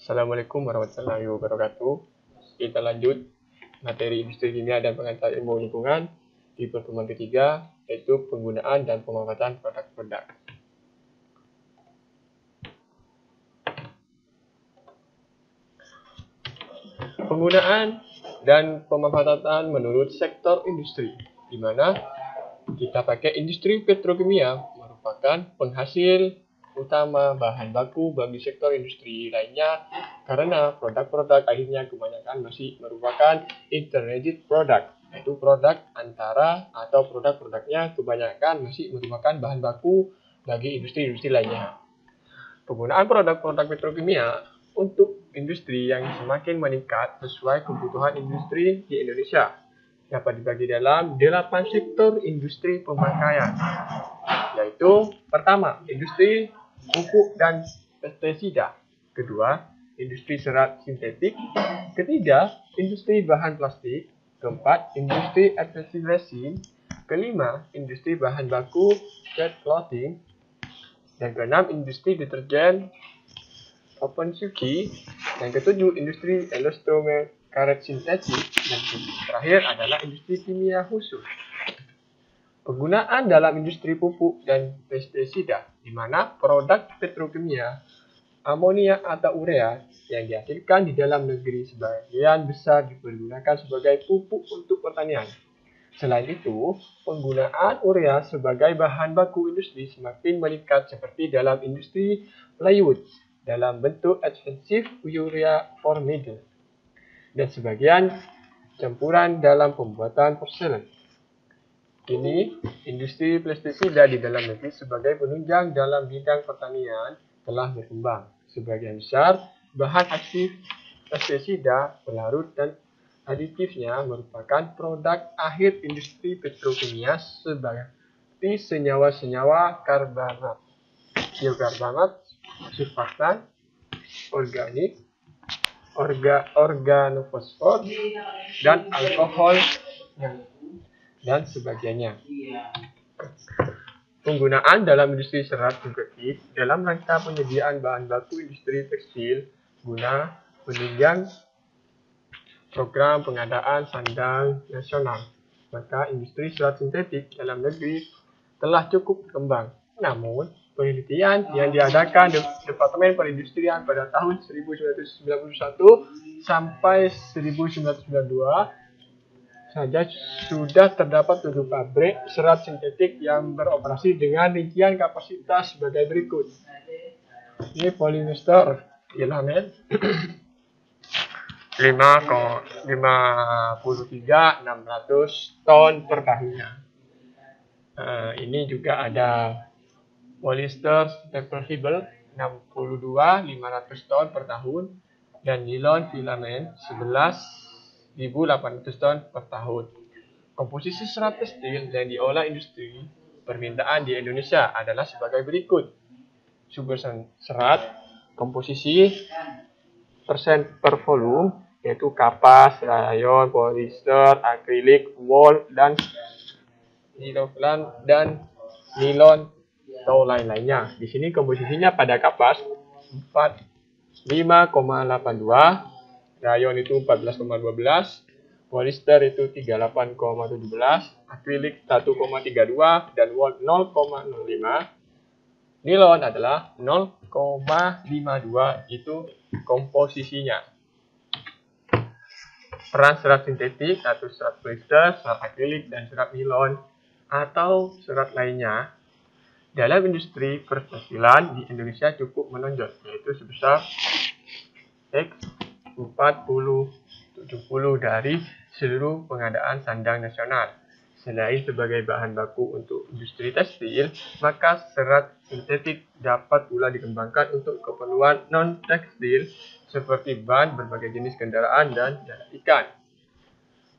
Assalamualaikum warahmatullahi wabarakatuh. Kita lanjut materi industri kimia dan pengantar ilmu lingkungan di pertemuan ketiga, yaitu penggunaan dan pemanfaatan produk-produk. Penggunaan dan pemanfaatan menurut sektor industri, di mana kita pakai industri petrokimia merupakan penghasil utama bahan baku bagi sektor industri lainnya, karena produk-produk akhirnya kebanyakan masih merupakan intermediate product, yaitu produk antara atau produk-produknya kebanyakan masih merupakan bahan baku bagi industri-industri lainnya. Penggunaan produk-produk petrokimia untuk industri yang semakin meningkat sesuai kebutuhan industri di Indonesia dapat dibagi dalam 8 sektor industri pemakaian, yaitu pertama, industri pupuk dan pestisida, kedua, industri serat sintetik, ketiga, industri bahan plastik, keempat, industri adhesive resin, kelima, industri bahan baku cat clothing, yang keenam, industri deterjen open suki, yang ketujuh, industri elastomer karet sintetik, dan terakhir adalah industri kimia khusus. Penggunaan dalam industri pupuk dan pestisida, di mana produk petrokimia, amonia atau urea yang dihasilkan di dalam negeri sebagian besar dipergunakan sebagai pupuk untuk pertanian. Selain itu, penggunaan urea sebagai bahan baku industri semakin meningkat seperti dalam industri plywood dalam bentuk adhesive urea formidable dan sebagian campuran dalam pembuatan porselen. Kini, industri pestisida di dalam negeri sebagai penunjang dalam bidang pertanian telah berkembang. Sebagian besar bahan aktif pestisida, pelarut dan aditifnya merupakan produk akhir industri petrokimia seperti senyawa-senyawa karbonat, biokarbonat, surfaktan, organik, organofosfor, dan alkohol dan sebagainya. Penggunaan dalam industri serat sintetik dalam rangka penyediaan bahan baku industri tekstil guna menunjang program pengadaan sandang nasional. Maka industri serat sintetik dalam negeri telah cukup berkembang. Namun, penelitian yang diadakan Departemen Perindustrian pada tahun 1991 sampai 1992 saja sudah terdapat 7 pabrik serat sintetik yang beroperasi dengan rincian kapasitas sebagai berikut. Ini polyester filament 53.600 ton per tahunnya. Ini juga ada polyester staple fiber 62.500 ton per tahun dan nilon filament 11.800 ton per tahun. Komposisi serat tekstil yang diolah industri permintaan di Indonesia adalah sebagai berikut. Sumber serat, komposisi persen per volume, yaitu kapas, rayon, polister, akrilik, wool, dan nilon atau lain-lainnya. Di sini komposisinya pada kapas 5,82, rayon itu 14,12, polister itu 38,17, akrilik 1,32, dan wool 0,05. Nilon adalah 0,52, itu komposisinya. Peran serat sintetik atau serat polister, serat akrilik, dan serat nilon atau serat lainnya dalam industri pertekstilan di Indonesia cukup menonjol, yaitu sebesar X40-70 dari seluruh pengadaan sandang nasional. Selain sebagai bahan baku untuk industri tekstil, maka serat sintetik dapat pula dikembangkan untuk keperluan non-tekstil seperti ban berbagai jenis kendaraan dan jalan ikan.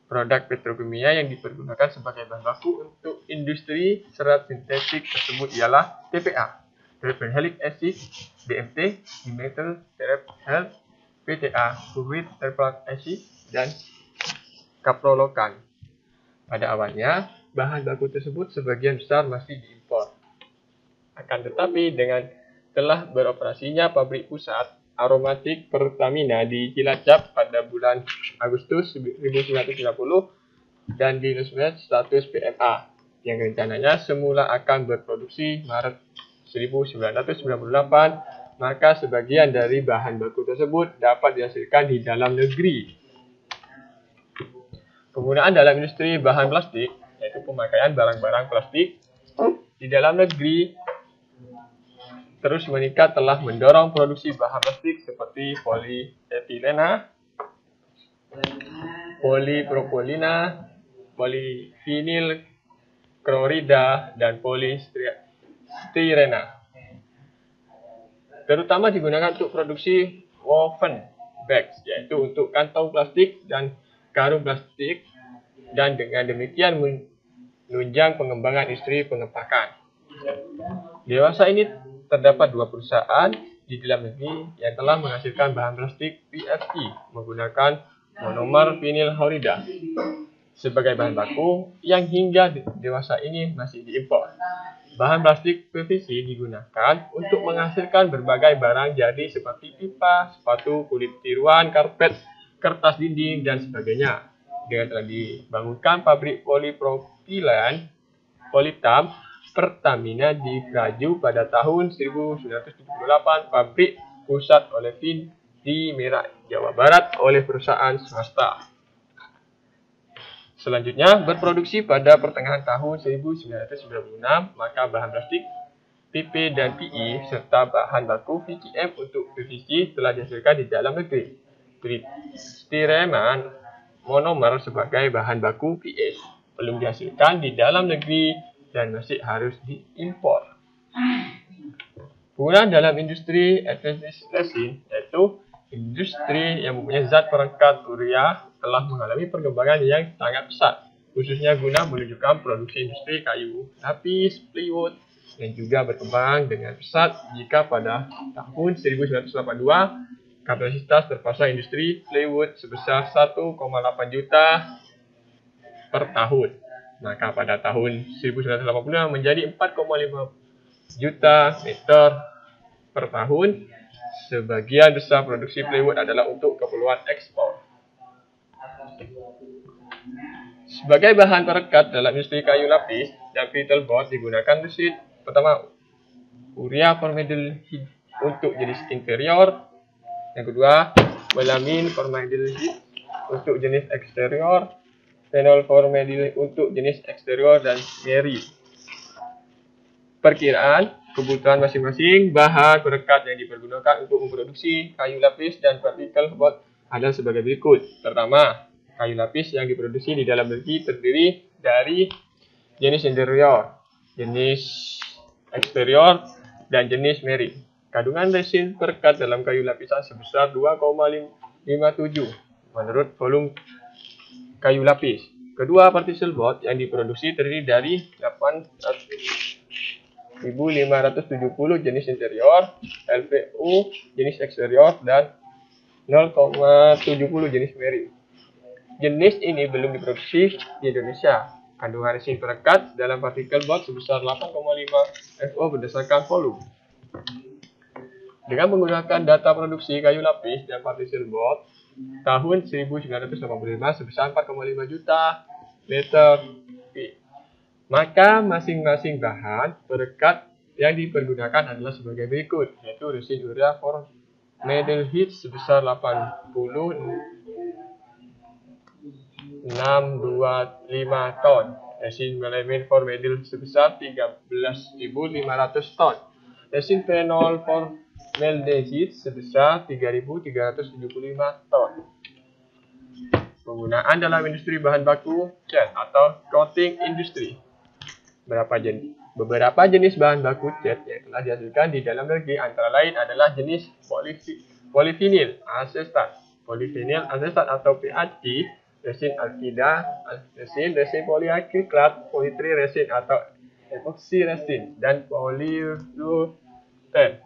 Produk petrokimia yang dipergunakan sebagai bahan baku untuk industri serat sintetik tersebut ialah TPA, terephthalic acid, DMT, dimethyl terephthalate, PTA, fluid terephthalate acid, dan caprolocan. Pada awalnya, bahan baku tersebut sebagian besar masih diimpor. Akan tetapi, dengan telah beroperasinya pabrik pusat aromatik Pertamina di Cilacap pada bulan Agustus 1990 dan di resmi status PMA yang rencananya semula akan berproduksi Maret 1998, maka sebagian dari bahan baku tersebut dapat dihasilkan di dalam negeri. Penggunaan dalam industri bahan plastik, yaitu pemakaian barang-barang plastik di dalam negeri terus meningkat telah mendorong produksi bahan plastik seperti polietilena, polipropilena, polivinil klorida, dan polistirena. Terutama digunakan untuk produksi woven bags, yaitu untuk kantong plastik dan karung plastik, dan dengan demikian menunjang pengembangan industri pengepakan. Dewasa ini terdapat 2 perusahaan di dalam negeri yang telah menghasilkan bahan plastik PFC menggunakan monomer vinil chlorida sebagai bahan baku yang hingga dewasa ini masih diimpor. Bahan plastik PVC digunakan untuk menghasilkan berbagai barang jadi seperti pipa, sepatu, kulit tiruan, karpet, kertas dinding, dan sebagainya. Dengan telah dibangunkan pabrik polipropilen Politam Pertamina di Kraju pada tahun 1978, pabrik pusat olefin di Merak, Jawa Barat oleh perusahaan swasta. Selanjutnya, berproduksi pada pertengahan tahun 1996, maka bahan plastik PP dan PE serta bahan baku VCM untuk PVC telah dihasilkan di dalam negeri. Styreman monomer sebagai bahan baku PS belum dihasilkan di dalam negeri dan masih harus diimpor. Penggunaan dalam industri adhesive resin, yaitu industri yang mempunyai zat perekat urea, telah mengalami perkembangan yang sangat pesat, khususnya guna menunjukkan produksi industri kayu lapis, plywood, yang juga berkembang dengan pesat jika pada tahun 1982 kapasitas terpasang industri plywood sebesar 1,8 juta per tahun. Maka pada tahun 1980 menjadi 4,5 juta meter per tahun. Sebagian besar produksi plywood adalah untuk keperluan ekspor. Sebagai bahan perekat dalam industri kayu lapis dan petalboard digunakan resin pertama urea formaldehyde untuk jenis interior, yang kedua melamin formaldehyde untuk jenis eksterior, phenol formaldehyde untuk jenis eksterior, dan meri. Perkiraan kebutuhan masing-masing bahan perekat yang dipergunakan untuk memproduksi kayu lapis dan partikel board adalah sebagai berikut. Pertama, kayu lapis yang diproduksi di dalam negeri terdiri dari jenis interior, jenis eksterior, dan jenis meri. Kandungan resin perekat dalam kayu lapisan sebesar 2,57 menurut volume kayu lapis. Kedua, particle board yang diproduksi terdiri dari 8.570 jenis interior, LVO jenis eksterior, dan 0,70 jenis meri. Jenis ini belum diproduksi di Indonesia. Kandungan resin perekat dalam particle board sebesar 8,5 FO berdasarkan volume. Dengan menggunakan data produksi kayu lapis dan particle board tahun 1985 sebesar 4,5 juta meter, maka masing-masing bahan perekat yang dipergunakan adalah sebagai berikut, yaitu resin urea formaldehyde sebesar 8625 ton, resin melamin formaldehyde sebesar 13.500 ton, resin phenol formaldehyde sebesar 3.375 ton. Penggunaan dalam industri bahan baku cat atau coating industry. Beberapa jenis bahan baku cat yang telah dihasilkan di dalam negeri antara lain adalah jenis polivinil asetat atau PAC, resin alkida resin polyacrylat, polytri-resin atau epoxy resin, dan polyurethane.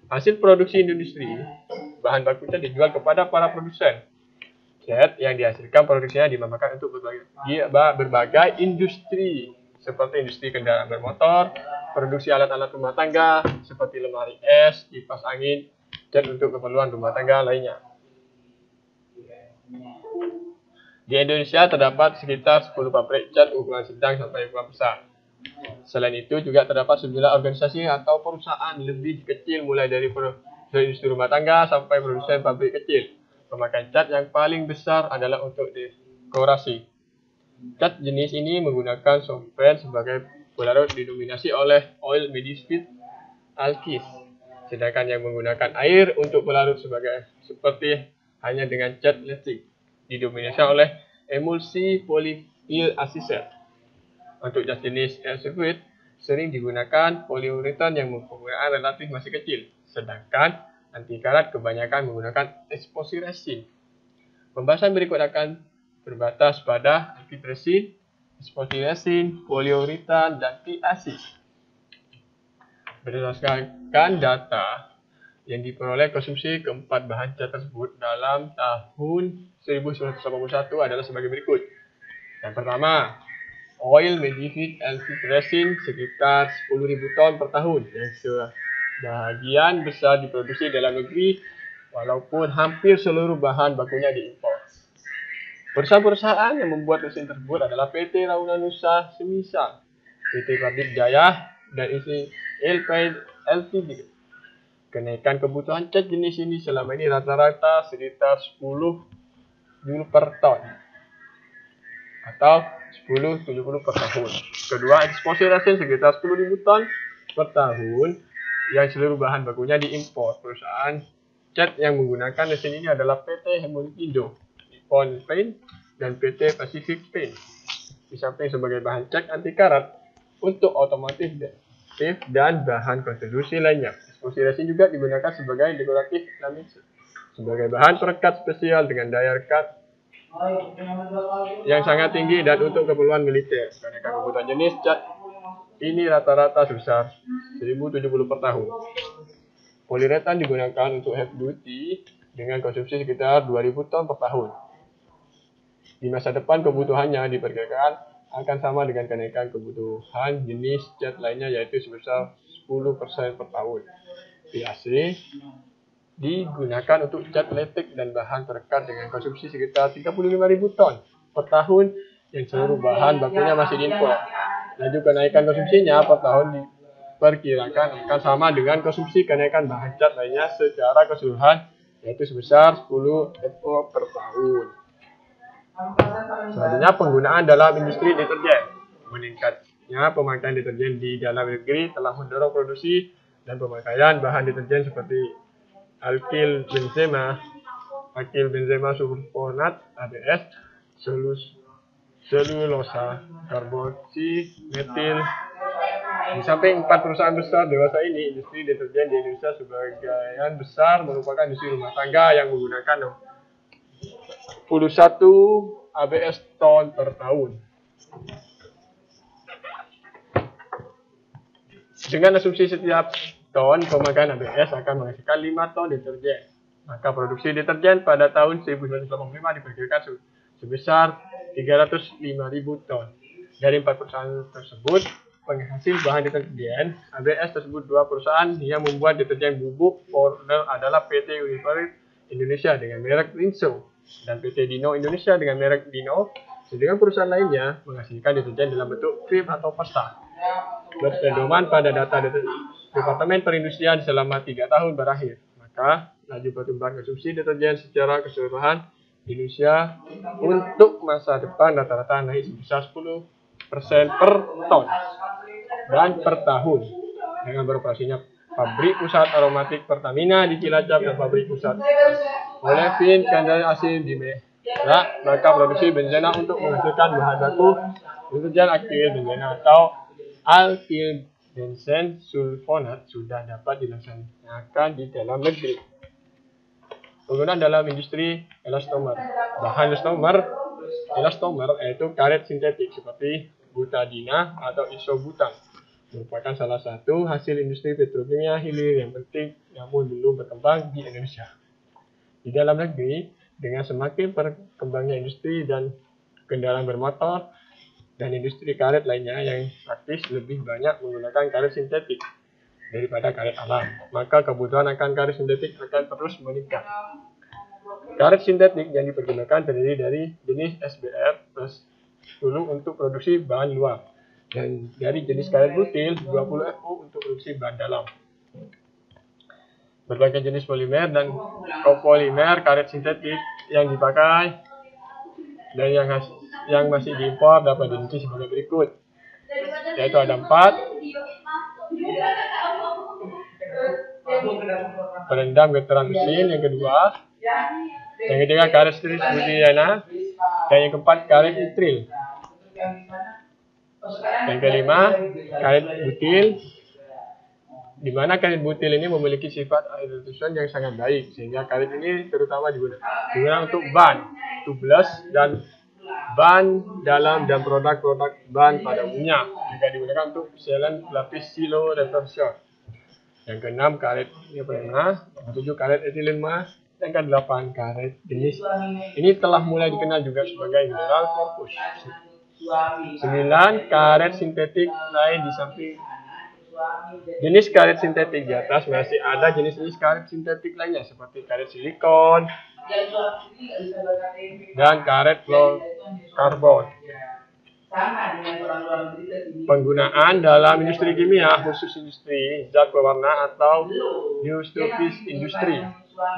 Hasil produksi industri bahan baku cat dijual kepada para produsen cat yang dihasilkan produksinya dimanfaatkan untuk berbagai industri seperti industri kendaraan bermotor, produksi alat-alat rumah tangga seperti lemari es, kipas angin, cat untuk keperluan rumah tangga lainnya. Di Indonesia terdapat sekitar 10 pabrik cat ukuran sedang sampai ukuran besar. Selain itu juga terdapat sejumlah organisasi atau perusahaan lebih kecil mulai dari produsen industri rumah tangga sampai produsen pabrik kecil. Pemakaian cat yang paling besar adalah untuk dekorasi. Cat jenis ini menggunakan solvent sebagai pelarut didominasi oleh oil medified alkys. Sedangkan yang menggunakan air untuk pelarut seperti hanya dengan cat listrik didominasi oleh emulsi polyvinyl acetate. Untuk cat jenis air circuit sering digunakan poliuretan yang penggunaan relatif masih kecil, sedangkan anti karat kebanyakan menggunakan epoxy resin. Pembahasan berikut akan terbatas pada liquid resin, epoxy resin, poliuretan, dan PAC. Berdasarkan data yang diperoleh, konsumsi keempat bahan cat tersebut dalam tahun 1981 adalah sebagai berikut. Yang pertama, oil medified alkyd resin sekitar 10.000 ton per tahun, yang sebahagian besar diproduksi dalam negeri walaupun hampir seluruh bahan bakunya diimpor. Perusahaan-perusahaan yang membuat resin tersebut adalah PT Rauna Nusa Semisal, PT Pabrik Jaya, dan ICL Ltd. Kenaikan kebutuhan cat jenis ini selama ini rata-rata sekitar 10 per ton atau 10-70 per tahun. Kedua, epoxy resin sekitar 10.000 ton per tahun yang seluruh bahan bakunya diimpor. Perusahaan cat yang menggunakan resin ini adalah PT Hemolindo, Nippon Paint, dan PT Pacific Paint. Di samping sebagai bahan cat anti karat untuk otomotif dan bahan konstruksi lainnya. Epoxy resin juga digunakan sebagai dekoratif laminat, sebagai bahan perekat spesial dengan daya rekat yang sangat tinggi dan untuk keperluan militer. Kenaikan kebutuhan jenis cat ini rata-rata sebesar 1.070 per tahun. Poliuretan digunakan untuk heavy duty dengan konsumsi sekitar 2.000 ton per tahun. Di masa depan kebutuhannya diperkirakan akan sama dengan kenaikan kebutuhan jenis cat lainnya, yaitu sebesar 10% per tahun. PAC digunakan untuk cat elektrik dan bahan perekat dengan konsumsi sekitar 35.000 ton per tahun yang seluruh bahan bakunya masih diimpor. Laju kenaikan konsumsinya per tahun diperkirakan akan sama dengan konsumsi kenaikan bahan cat lainnya secara keseluruhan, yaitu sebesar 10 ekor per tahun. Selanjutnya, penggunaan dalam industri deterjen. Meningkatnya pemakaian deterjen di dalam negeri telah mendorong produksi dan pemakaian bahan deterjen seperti alkyl benzema sulfonat (ABS), selulosa karboksi, metil. Di samping 4 perusahaan besar dewasa ini, industri deterjen di Indonesia sebagian besar merupakan industri rumah tangga yang menggunakan 61 ABS ton per tahun. Dengan asumsi setiap ton pemakaian ABS akan menghasilkan 5 ton deterjen, maka produksi deterjen pada tahun 1985 diperkirakan sebesar 305.000 ton. Dari 4 perusahaan tersebut, penghasil bahan deterjen ABS tersebut 2 perusahaan yang membuat deterjen bubuk powder adalah PT Universal Indonesia dengan merek Rinso dan PT Dino Indonesia dengan merek Dino. Sedangkan perusahaan lainnya menghasilkan deterjen dalam bentuk krim atau pasta. Berpedoman pada data Departemen Perindustrian selama 3 tahun berakhir, maka laju pertumbuhan konsumsi deterjen secara keseluruhan di Indonesia untuk masa depan rata-rata naik sebesar 10% per ton dan per tahun. Dengan beroperasinya pabrik pusat aromatik Pertamina di Cilacap dan pabrik pusat olefin kandang asin di Merak, maka produksi benzena untuk menghasilkan bahan baku deterjen alkyl benzena atau alkyl benzen sulfonat sudah dapat dilaksanakan di dalam negeri. Penggunaan dalam industri elastomer. Bahan elastomer yaitu karet sintetik seperti butadina atau isobutan, merupakan salah satu hasil industri petrokimia hilir yang penting namun belum berkembang di Indonesia. Di dalam negeri, dengan semakin berkembangnya industri dan kendaraan bermotor dan industri karet lainnya yang praktis lebih banyak menggunakan karet sintetik. daripada karet alam. Maka kebutuhan akan karet sintetik akan terus meningkat. Karet sintetik yang dipergunakan terdiri dari jenis SBR plus 10 untuk produksi bahan luar dan dari jenis karet butil 20 FU untuk produksi bahan dalam. Berbagai jenis polimer dan kopolimer karet sintetik yang dipakai dan yang masih diimpor dapat dirinci sebagai berikut, yaitu ada 4: peredam getaran mesin, yang kedua, yang ketiga karet stris butiana, dan yang keempat karet nitril, yang kelima karet butil, di mana karet butil ini memiliki sifat aerosion yang sangat baik, sehingga karet ini terutama digunakan untuk ban, tubeless, dan ban dalam dan produk-produk ban pada umumnya, juga digunakan untuk sealant pelapis silo reversion. Yang keenam karet neoprena, yang ketujuh karet etilen mas, yang kedelapan karet jenis ini telah mulai dikenal juga sebagai mineral corpus. 9 karet sintetik lain di samping jenis karet sintetik di atas masih ada jenis-jenis karet sintetik lainnya seperti karet silikon dan karet fluorokarbon. Penggunaan dalam industri kimia, khusus industri zat pewarna atau newsturfis industri.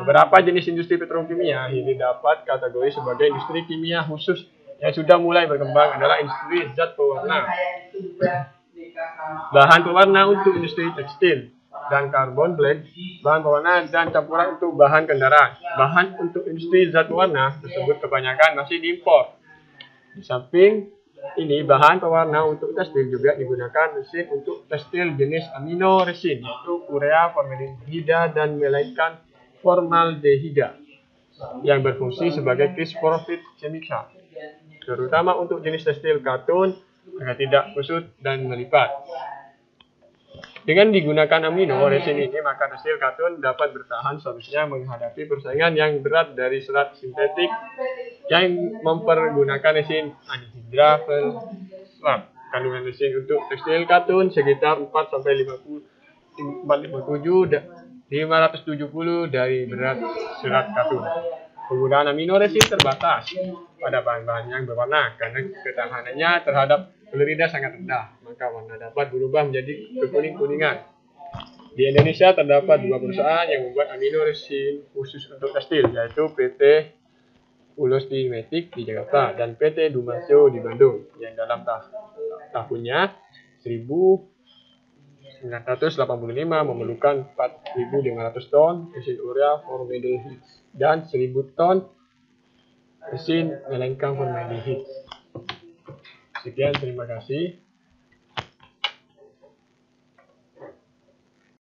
Beberapa jenis industri petrokimia ini dapat kategori sebagai industri kimia khusus yang sudah mulai berkembang adalah industri zat pewarna. Bahan pewarna untuk industri tekstil dan karbon black, bahan pewarna dan campuran untuk bahan kendaraan. Bahan untuk industri zat pewarna tersebut kebanyakan masih diimpor. Di samping ini, bahan pewarna untuk tekstil juga digunakan mesin untuk tekstil jenis amino resin, yaitu urea, formaldehida, dan melainkan formaldehida, yang berfungsi sebagai krispropit chemical, terutama untuk jenis tekstil katun agar tidak kusut dan melipat. Dengan digunakan amino resin ini, maka tekstil katun dapat bertahan seharusnya menghadapi persaingan yang berat dari serat sintetik yang mempergunakan resin anhidra swap. Kandungan resin untuk tekstil katun sekitar 570 dari berat serat katun. Penggunaan amino resin terbatas pada bahan-bahan yang berwarna karena ketahanannya terhadap klorida sangat rendah, maka warna dapat berubah menjadi kekuning-kuningan. Di Indonesia terdapat 2 perusahaan yang membuat amino resin khusus untuk tekstil, yaitu PT Ulostimetik di Jakarta dan PT Dumasio di Bandung, yang dalam tahunnya 1985 memerlukan 4.500 ton resin urea formaldehid dan 1.000 ton resin melainkan formaldehid. Sekian, terima kasih.